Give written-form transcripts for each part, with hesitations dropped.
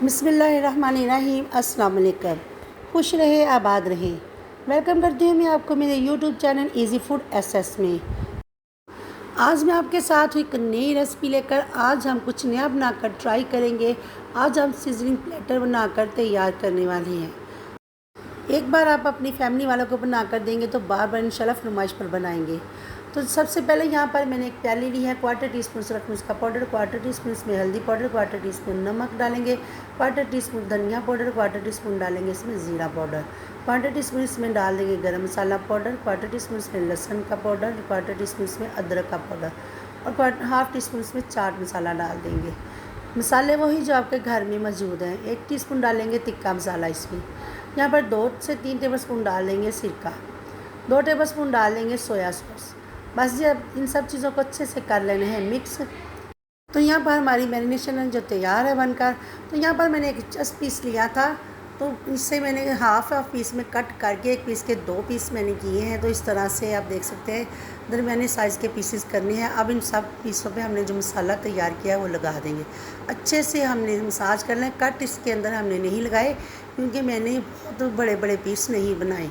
बिस्मिल्लाहिर्रहमानिर्रहीम। अस्सलाम वालेकुम। खुश रहे आबाद रहे। वेलकम करती हूँ मैं आपको मेरे YouTube channel easy food SS में। आज मैं आपके साथ एक नई रेसिपी लेकर आज हम कुछ नया बनाकर ट्राई करेंगे। आज हम सीजनिंग प्लेटर बनाकर तैयार करने वाले हैं। एक बार आप अपनी फैमिली वालों को बनाकर देंगे तो बार बार इंशाल्लाह फरमाइश पर बनाएंगे। तो सबसे पहले यहाँ पर मैंने एक प्याली ली है, 1/4 टीस्पून सूरज मिर्च का पाउडर, 1/4 टीस्पून इसमें हल्दी पाउडर, 1/4 टीस्पून नमक डालेंगे, 1/4 टीस्पून धनिया पाउडर, 1/4 टीस्पून डालेंगे इसमें ज़ीरा पाउडर, 1/4 टीस्पून इसमें डाल देंगे गरम मसाला पाउडर, 1/4 टीस्पून इसमें लहसुन का पाउडर, 1/4 टीस्पून इसमें अदरक का पाउडर और 1/2 टीस्पून इसमें चाट मसाला डाल देंगे। मसाले वही जो आपके घर में मौजूद हैं। 1 टीस्पून डालेंगे तिक्का मसाला इसमें। यहाँ पर 2 से 3 टेबलस्पून डाल देंगे सिरका, 2 टेबलस्पून डाल देंगे सोया सॉस। बस ये अब इन सब चीज़ों को अच्छे से कर लेना है मिक्स। तो यहाँ पर हमारी मैरिनेशन जो तैयार है बनकर। तो यहाँ पर मैंने एक जस्ट पीस लिया था, तो इससे मैंने हाफ पीस में कट करके एक पीस के 2 पीस मैंने किए हैं। तो इस तरह से आप देख सकते हैं दरमियाने साइज़ के पीसेस करने हैं। अब इन सब पीसों पे हमने जो मसाला तैयार किया है वो लगा देंगे। अच्छे से हमने मसाज कर लें। कट इसके अंदर हमने नहीं लगाए क्योंकि मैंने बहुत बड़े बड़े पीस नहीं बनाए।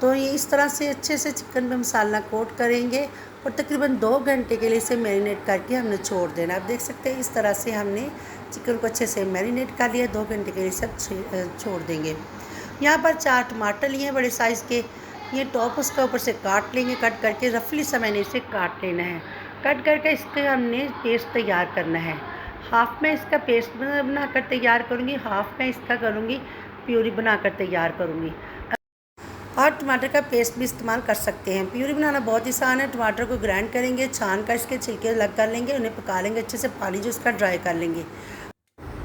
तो ये इस तरह से अच्छे से चिकन में मसाला कोट करेंगे और तकरीबन 2 घंटे के लिए इसे मैरिनेट करके हमने छोड़ देना। आप देख सकते हैं इस तरह से हमने चिकन को अच्छे से मैरिनेट कर लिया। 2 घंटे के लिए सब छोड़ देंगे। यहाँ पर 4 टमाटर लिए हैं बड़े साइज़ के। ये टॉप उसका ऊपर से काट लेंगे, कट करके रफली सा मैंने इसे काट लेना है। कट करके इसका हमने पेस्ट तैयार करना है। हाफ़ में इसका पेस्ट बनाकर तैयार करूँगी, हाफ़ में इसका करूँगी प्यूरी बनाकर तैयार करूँगी। और टमाटर का पेस्ट भी इस्तेमाल कर सकते हैं। प्यूरी बनाना बहुत ही आसान है। टमाटर को ग्राइंड करेंगे, छान कर इसके छिलके अलग कर लेंगे, उन्हें पका लेंगे अच्छे से, पानी जो इसका ड्राई कर लेंगे।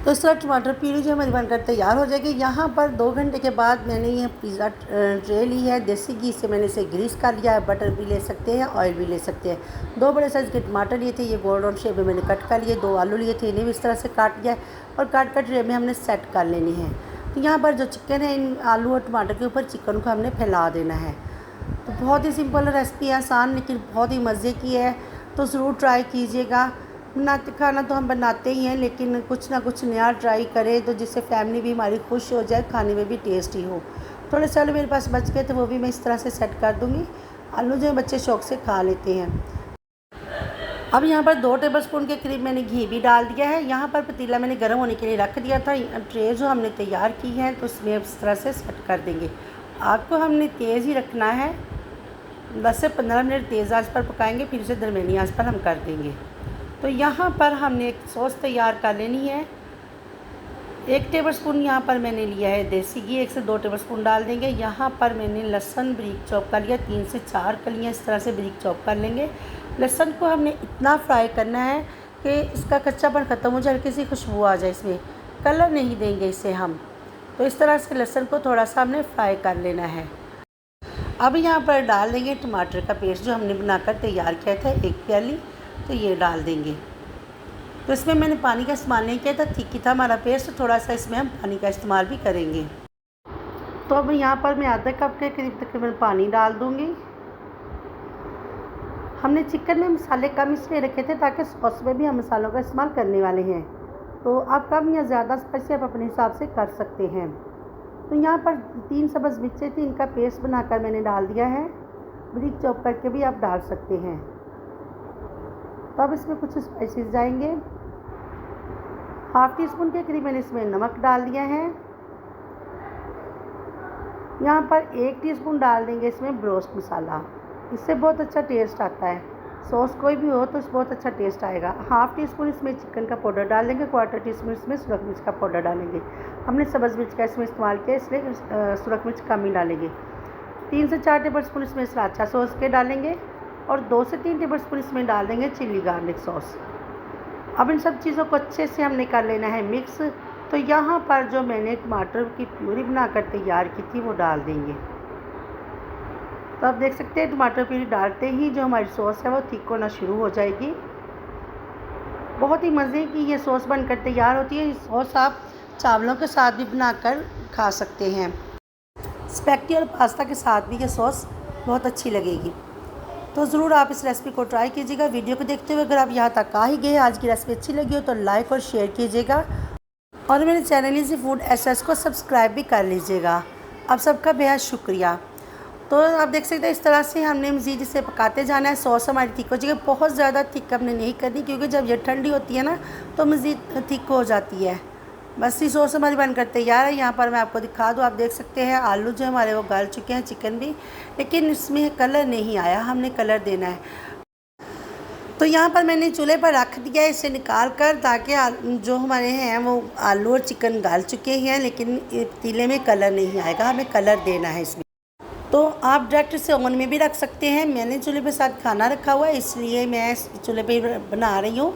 तो इस तरह टमाटर प्यूरी जो हमारी बनकर तैयार हो जाएगी। यहाँ पर 2 घंटे के बाद मैंने ये पिज़्ज़ा ट्रे ली है, देसी घी से मैंने इसे ग्रीस कर लिया है। बटर भी ले सकते हैं, ऑयल भी ले सकते हैं। 2 बड़े साइज़ के टमाटर लिए थे, ये गोल्ड राउंड शेप में मैंने कट कर लिए। 2 आलू लिए थे, इन्हें भी इस तरह से काट लिया और काट कर ट्रे में हमने सेट कर लेनी है। तो यहाँ पर जो चिकन है, इन आलू और टमाटर के ऊपर चिकन को हमने फैला देना है। तो बहुत ही सिंपल रेसिपी है, आसान लेकिन बहुत ही मज़े की है। तो ज़रूर ट्राई कीजिएगा। बनाते खाना तो हम बनाते ही हैं, लेकिन कुछ ना कुछ नया ट्राई करें तो जिससे फैमिली भी हमारी खुश हो जाए, खाने में भी टेस्टी हो। थोड़े से आलू मेरे पास बच गए तो वो भी मैं इस तरह से सेट कर दूँगी। आलू जो बच्चे शौक़ से खा लेते हैं। अब यहाँ पर 2 टेबलस्पून के करीब मैंने घी भी डाल दिया है। यहाँ पर पतीला मैंने गर्म होने के लिए रख दिया था। ट्रे जो हमने तैयार की है तो इसमें इस तरह से सेट कर देंगे। आग को हमने तेज़ ही रखना है। 10 से 15 मिनट तेज़ आंच पर पकाएंगे, फिर इसे दरमियानी आंच पर हम कर देंगे। तो यहाँ पर हमने एक सॉस तैयार कर लेनी है। 1 टेबलस्पून यहाँ पर मैंने लिया है देसी घी, 1 से 2 टेबलस्पून डाल देंगे। यहाँ पर मैंने लहसुन बारीक चॉप कर लिया, 3 से 4 कलियाँ इस तरह से बारीक चॉप कर लेंगे। लहसुन को हमने इतना फ्राई करना है कि इसका कच्चापन ख़त्म हो जाए, हल्की सी खुशबू आ जाए इसमें। कलर नहीं देंगे इसे हम। तो इस तरह से लहसुन को थोड़ा सा हमने फ्राई कर लेना है। अब यहाँ पर डाल देंगे टमाटर का पेस्ट जो हमने बनाकर तैयार किया था, 1 प्याली। तो ये डाल देंगे। तो इसमें मैंने पानी का इस्तेमाल नहीं किया था, ठीक ही था हमारा पेस्ट। थोड़ा सा इसमें हम पानी का इस्तेमाल भी करेंगे। तो अब यहाँ पर मैं आधा कप के करीब तकरीबन पानी डाल दूँगी। हमने चिकन में मसाले कम इसलिए रखे थे ताकि सॉस में भी हम मसालों का इस्तेमाल करने वाले हैं। तो आप कम या ज़्यादा स्पाइसी आप अपने हिसाब से कर सकते हैं। तो यहाँ पर 3 सब्ज़ मिर्चें थी, इनका पेस्ट बनाकर मैंने डाल दिया है। बारीक चॉप करके भी आप डाल सकते हैं। तो अब इसमें कुछ स्पाइसेस जाएंगे। 1/2 टीस्पून के करीब मैंने इसमें नमक डाल दिया है। यहाँ पर 1 टीस्पून डाल देंगे इसमें ब्रोस्ट मसाला, इससे बहुत अच्छा टेस्ट आता है। सॉस कोई भी हो तो इससे बहुत अच्छा टेस्ट आएगा। 1/2 टीस्पून इसमें चिकन का पाउडर डाल देंगे, 1/4 टीस्पून इसमें सुरख मिर्च का पाउडर डालेंगे। हमने सब्ज़ मिर्च का इसमें इस्तेमाल किया इसलिए सुरख मिर्च कम ही डालेंगे। 3 से 4 टेबलस्पून इसमें सराचा सॉस के डालेंगे और 2 से 3 टेबलस्पून इसमें डाल देंगे चिली गार्लिक सॉस। अब इन सब चीज़ों को अच्छे से हमने कर लेना है मिक्स। तो यहाँ पर जो मैंने टमाटर की प्यूरी बनाकर तैयार की थी वो डाल देंगे। तो आप देख सकते हैं टमाटर प्यूरी डालते ही जो हमारी सॉस है वो थिक होना शुरू हो जाएगी। बहुत ही मज़े की ये सॉस बनकर तैयार होती है। ये सॉस आप चावलों के साथ भी बनाकर खा सकते हैं। स्पैगेटी और पास्ता के साथ भी ये सॉस बहुत अच्छी लगेगी। तो ज़रूर आप इस रेसिपी को ट्राई कीजिएगा। वीडियो को देखते हुए अगर आप यहाँ तक आ ही गए, आज की रेसिपी अच्छी लगी हो तो लाइक और शेयर कीजिएगा। और मेरे चैनल इजी फूड एसएस को सब्सक्राइब भी कर लीजिएगा। आप सबका बेहद शुक्रिया। तो आप देख सकते हैं इस तरह से हमने मज़ीद इसे पकाते जाना है। सॉस हमारी थिक हो जाएगी, बहुत ज़्यादा थिक हमने नहीं करनी क्योंकि जब ये ठंडी होती है ना तो मज़ीद थिक हो जाती है। बस ये सॉस हमारी बनकर तैयार है। यहाँ पर मैं आपको दिखा दूँ, आप देख सकते हैं आलू जो हमारे वो गल चुके हैं, चिकन भी, लेकिन इसमें कलर नहीं आया, हमने कलर देना है। तो यहाँ पर मैंने चूल्हे पर रख दिया है इसे निकाल कर, ताकि जो हमारे हैं वो आलू और चिकन गल चुके हैं, लेकिन पतीले में कलर नहीं आएगा, हमें कलर देना है इसमें। तो आप डायरेक्ट से ओवन में भी रख सकते हैं। मैंने चूल्हे पे साथ खाना रखा हुआ है, इसलिए मैं चूल्हे पे बना रही हूँ।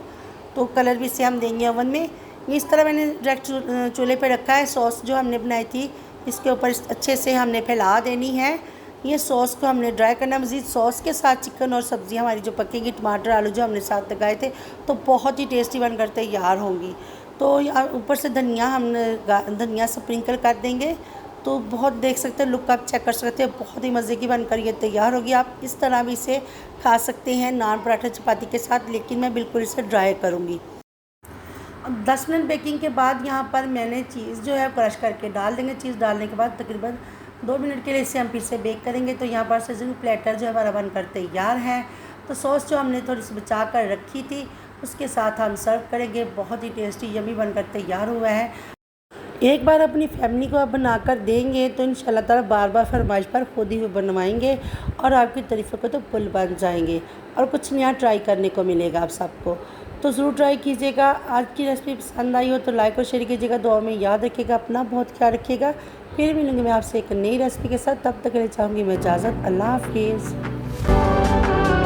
तो कलर भी इसे हम देंगे ओवन में। इस तरह मैंने डायरेक्ट चूल्हे पे रखा है। सॉस जो हमने बनाई थी इसके ऊपर अच्छे से हमने फैला देनी है। ये सॉस को हमने ड्राई करना। मज़ीद सॉस के साथ चिकन और सब्ज़ी हमारी जो पकेगी, टमाटर आलू जो हमने साथ लगाए थे, तो बहुत ही टेस्टी बनकर तैयार होंगी। तो ऊपर से धनिया स्प्रिंकल कर देंगे। तो बहुत देख सकते हैं, लुक आप चेक कर सकते हैं, बहुत ही मज़े की बनकर ये तैयार होगी। आप इस तरह भी इसे खा सकते हैं नान पराठा चपाती के साथ, लेकिन मैं बिल्कुल इसे ड्राई करूँगी। अब 10 मिनट बेकिंग के बाद यहाँ पर मैंने चीज़ जो है क्रश करके डाल देंगे। चीज़ डालने के बाद तकरीबन 2 मिनट के लिए इसे हम फिर से बेक करेंगे। तो यहाँ पर सिजलिंग प्लेटर जो हमारा बनकर तैयार है। तो सॉस जो हमने थोड़ी सी बचा कर रखी थी उसके साथ हम सर्व करेंगे। बहुत ही टेस्टी यम्मी बनकर तैयार हुआ है। एक बार अपनी फैमिली को आप बनाकर देंगे तो इंशाल्लाह ताला बार बार फरमाइश पर खुद ही वो बनवाएंगे और आपकी तारीफ़ों को तो पुल बन जाएंगे और कुछ नया ट्राई करने को मिलेगा आप सबको। तो ज़रूर ट्राई कीजिएगा। आज की रेसिपी पसंद आई हो तो लाइक और शेयर कीजिएगा। दुआ में याद रखिएगा, अपना बहुत ख्याल रखिएगा। फिर मिलूँगी मैं आपसे एक नई रेसिपी के साथ। तब तक के लिए चाहूँगी मैं इजाज़त। अल्लाह हाफिज़।